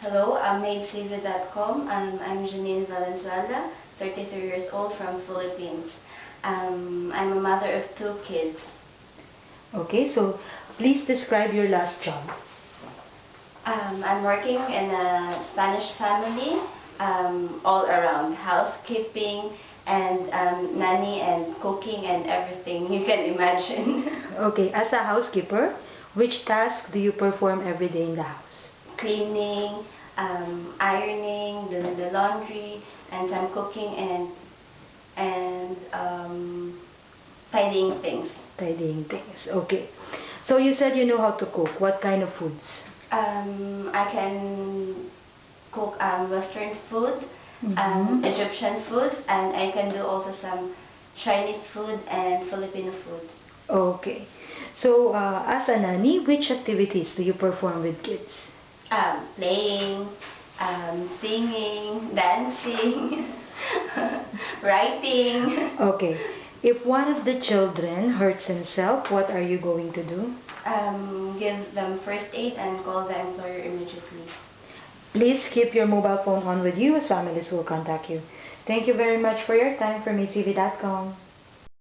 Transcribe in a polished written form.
Hello, I'm MaidSaver.com. I'm Janine Valenzuela, 33 years old from Philippines. I'm a mother of 2 kids. Okay, so please describe your last job. I'm working in a Spanish family, all around housekeeping and nanny and cooking and everything you can imagine. Okay, as a housekeeper, which task do you perform every day in the house? Cleaning, ironing, doing the laundry, and some cooking and tidying things. Tidying things. Okay. So you said you know how to cook. What kind of foods? I can cook Western food, Mhm. Egyptian food, and I can do also some Chinese food and Filipino food. Okay. So as a nanny, which activities do you perform with kids? Playing, singing, dancing, writing. Okay. If one of the children hurts himself, what are you going to do? Give them first aid and call the employer immediately. Please keep your mobile phone on with you as families will contact you. Thank you very much for your time from MaidTV.com.